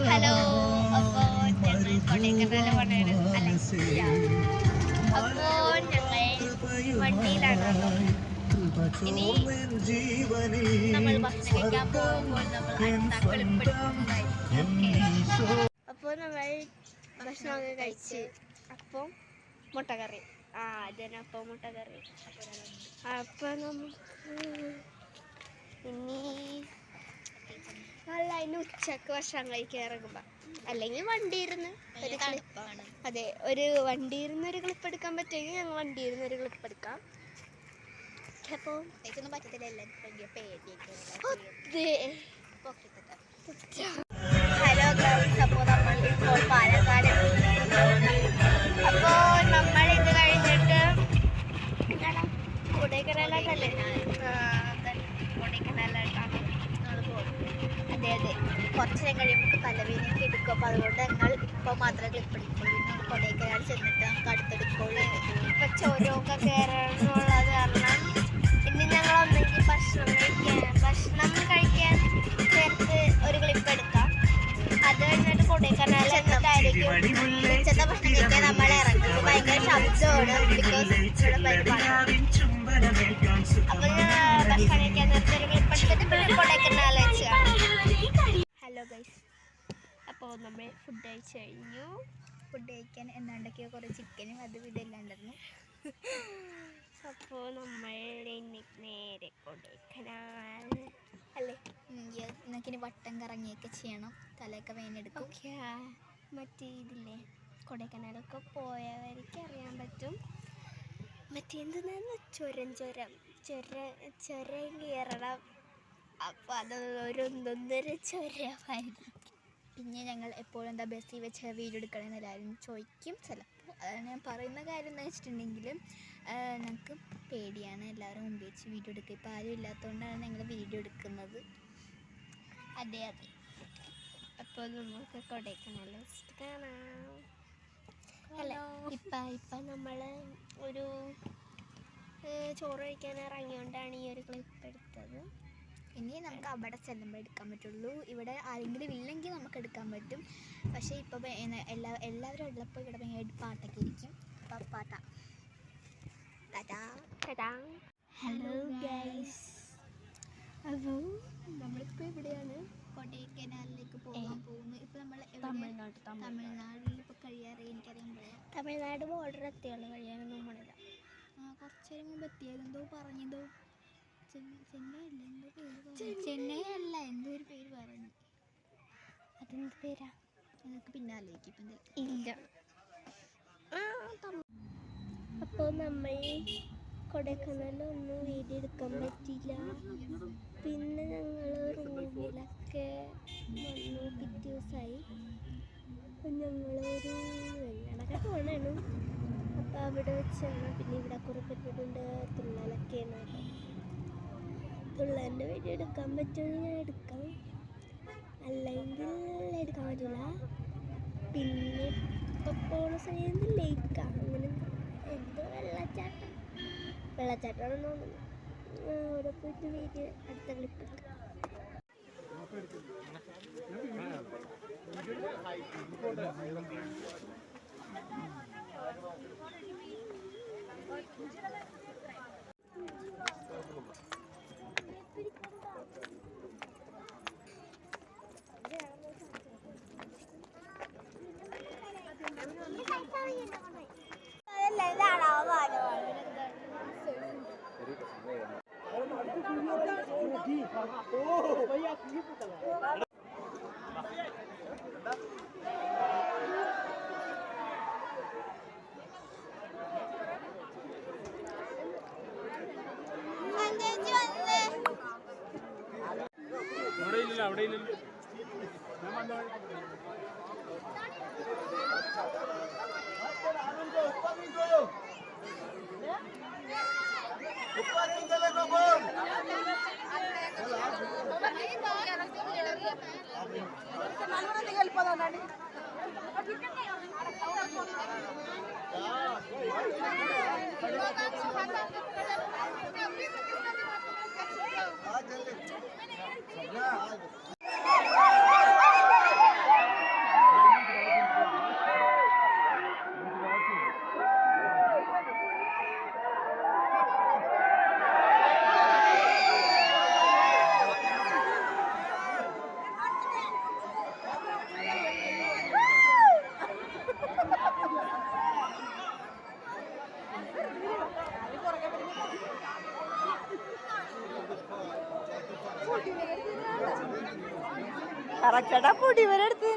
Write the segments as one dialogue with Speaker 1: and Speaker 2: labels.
Speaker 1: Hello, അപ്പോൾ ഞങ്ങൾ കൊടൈക്കനാൽ പോണാണ്. അപ്പോൾ ഞങ്ങൾ വണ്ടിയിലാണ്. ഇനി നമ്മൾ ഭക്ഷണം കഴിക്കാൻ പോകുമ്പോൾ നമ്മൾ അടുത്ത കളിപ്പെടുത്തുന്നതായിരിക്കും. അപ്പോൾ നമ്മൾ ഭക്ഷണമൊക്കെ കഴിച്ച് അപ്പം മുട്ടക്കറി അതിനപ്പം മുട്ടക്കറി. അപ്പം നമുക്ക് ഇനി അല്ല അതിന് ഉച്ചക്ക് ഭക്ഷണം കഴിക്കാൻ ഇറങ്ങുമ്പോൾ അല്ലെങ്കിൽ വണ്ടി ഇരുന്ന് അതെ ഒരു വണ്ടി ഇരുന്ന് ഒരു ക്ലിപ്പ് എടുക്കാൻ പറ്റുമെങ്കിൽ ഞങ്ങൾ വണ്ടി ഇരുന്ന് ഒരു ക്ലിപ്പ് എടുക്കാം. അപ്പോൾ പറ്റത്തില്ല. ഹലോ ഗൈസ്, അപ്പോൾ നമ്മൾ ഇപ്പോൾ പാലക്കാട്. അപ്പോൾ നമ്മൾ ഇത് കഴിഞ്ഞിട്ട് കൊടൈക്കനാലല്ലേ? കൊടൈക്കനാലായിട്ടാണ് നമ്മൾ പോകുന്നത്. അതെ അതെ, കുറച്ച് നേരം കഴിയുമ്പോൾ തലവേദനയൊക്കെ എടുക്കും. അപ്പോൾ അതുകൊണ്ട് ഞങ്ങൾ ഇപ്പോൾ മാത്രമേ ക്ലിപ്പ് എടുക്കുള്ളൂ. പിന്നെ കൊടൈക്കനാൽ ചെന്നിട്ട് നമുക്ക് അടുത്തെടുക്കുള്ളൂ. ഇപ്പം ചുരമൊക്കെ കയറാനുള്ളത് കാരണം ഇനി ഞങ്ങൾ ഒന്നെങ്കിൽ ഭക്ഷണം കഴിക്കാൻ ചേർത്ത് ഒരു ക്ലിപ്പ് എടുക്കാം. അത് കഴിഞ്ഞിട്ട് കൊടൈക്കനാൽ എന്നിട്ടായിരിക്കും ഉച്ചത്തെ ഭക്ഷണം കഴിക്കാൻ നമ്മൾ ഇറങ്ങും. ഭയങ്കര ശബ്ദമാണ്, ബിക്കോസ് ഇവിടെ പരിപാടി. അപ്പോൾ ഭക്ഷണം കഴിക്കാൻ നേരത്തെ ഒരു ക്ലിപ്പ് എടുത്തിട്ട് പിന്നെ കൊടൈക്കനാൽ വെച്ചാണ്. ഹലോ ഗൈസ്, അപ്പോൾ നമ്മൾ ഫുഡ് കഴിച്ച് കഴിഞ്ഞു. ഫുഡ് കഴിക്കാൻ എന്താണ്ടൊക്കെയോ കുറേ ചിക്കനും അതും ഇതെല്ലാം ഉണ്ടായിരുന്നു. അപ്പോൾ നമ്മൾ നേരെ കൊടൈക്കനാൽ അല്ലേ? നമുക്കിനി വട്ടം കറങ്ങിയൊക്കെ ചെയ്യണം, തലയൊക്കെ വേനെടുക്കും. ഓക്കെ, മറ്റേ ഇതില്ലേ കൊടൈക്കനാലൊക്കെ പോയവർക്ക് അറിയാൻ പറ്റും. മറ്റേന്തെന്ന് ചുരം കയറണം. അപ്പോൾ അത് ഒരു ഒന്നൊന്നര ചുരമായിരുന്നു. പിന്നെ ഞങ്ങൾ എപ്പോഴും എന്താ ബസ്സിൽ വെച്ച് വീഡിയോ എടുക്കണമെന്ന് എല്ലാവരും ചോദിക്കും. ചിലപ്പോൾ അതാണ് ഞാൻ പറയുന്ന കാര്യം എന്ന് വെച്ചിട്ടുണ്ടെങ്കിലും ഞങ്ങൾക്ക് പേടിയാണ് എല്ലാവരും മുമ്പ് വെച്ച് വീഡിയോ എടുക്കുക. ഇപ്പോൾ ആരും ഇല്ലാത്തതുകൊണ്ടാണ് ഞങ്ങൾ വീഡിയോ എടുക്കുന്നത്. അതെ അതെ. അപ്പോൾ നമുക്ക് കൊടൈക്കനാൽ വെച്ചിട്ട് കാണാം. അല്ല, ഇപ്പം നമ്മൾ ഒരു ചോറ് കഴിക്കാൻ ഇറങ്ങിയോണ്ടാണ് ഈ ഒരു ക്ലിപ്പ് എടുത്തത്. ഇനി നമുക്ക് അവിടെ ചെല്ലുമ്പോൾ എടുക്കാൻ പറ്റുള്ളൂ. ഇവിടെ ആരെങ്കിലും ഇല്ലെങ്കിൽ നമുക്ക് എടുക്കാൻ പറ്റും. പക്ഷേ ഇപ്പോൾ എല്ലാവരും ഉള്ളപ്പോൾ ഇവിടെ ഭയങ്കര പാട്ടൊക്കെ ഇരിക്കും. അപ്പം ഹലോ ഗൈസ്, അപ്പോൾ നമ്മളിപ്പോൾ എവിടെയാണ്? കൊടൈക്കനാലിലേക്ക് പോകാൻ പോകുന്നു. ഇപ്പോൾ നമ്മൾ തമിഴ്നാട്ടിൽ ഇപ്പോൾ കഴിയാറേ. എനിക്കറിയുമ്പോൾ തമിഴ്നാട് ബോർഡർ എത്തിയുള്ളൂ, കഴിയാനൊന്നും പോണില്ല. കുറച്ച് നേരം മുമ്പ് എത്തിയതെന്തോ പറഞ്ഞതോ ചെന്നൈ അല്ല, എന്തോ ഒരു പേര് പറഞ്ഞു. അതെന്ത് പേരാ? അതൊക്കെ പിന്നാലേക്ക് ഇപ്പം ഇല്ല. അപ്പോൾ നമ്മൾ കൊടൈക്കനാലൊന്നും വീഡിയോ എടുക്കാൻ പറ്റില്ല. പിന്നെ ഞങ്ങൾ റൂമിലൊക്കെ വന്നു. പിറ്റേ ദിവസമായി ഞങ്ങളൊരു വെള്ളടക്കം പോകണമാണ്. അപ്പോൾ അവിടെ വെച്ചാണ്. പിന്നെ ഇവിടെ കുറേ പരിപാടിയുണ്ട്. തുള്ളലൊക്കെയാണ്. തുള്ളലിൻ്റെ വീഡിയോ എടുക്കാൻ പറ്റുമെങ്കിൽ ഞാൻ എടുക്കാം, അല്ലെങ്കിൽ എടുക്കാൻ പറ്റില്ല. പിന്നെ ഇപ്പോൾ പോണ സമയത്ത് ലേക്കാണ്, അങ്ങനെ എന്തോ വെള്ളച്ചാട്ടമാണെന്ന് തോന്നുന്നു. അവിടെ പോയിട്ട് വീഡിയോ അടുത്ത ക്ലിപ്പ് എടുക്കാം.
Speaker 2: അവിടെ ഇല്ല. ചേട്ടാ പൊടി വരെ എടുത്ത്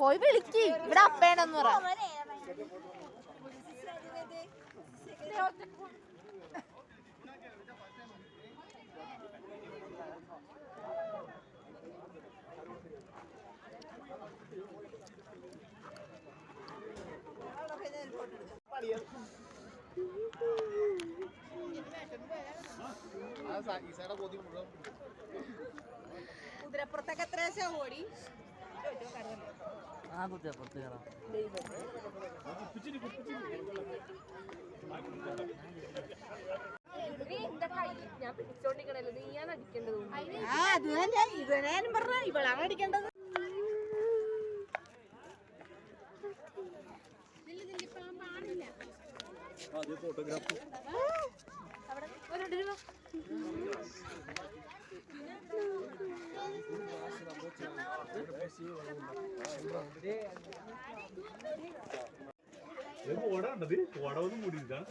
Speaker 2: പോയി വിളിക്ക് ഇവിടെ അപ്പേണെന്ന് പറ കുതിരപ്പുറത്തൊക്കെ എത്ര ഓടി
Speaker 3: ഞാൻ പിടിച്ചോണ്ടിരിക്കണല്ലോ നീയാണ് അടിക്കേണ്ടത്
Speaker 2: അത് തന്നെ ഇത് ഞാനും പറഞ്ഞ ഇവളാണ് അടിക്കേണ്ടത്
Speaker 4: ഫോട്ടോഗ്രാഫ് ഓടാണ്ടത് ഓടൊന്നും മൂടി ഇതാണ്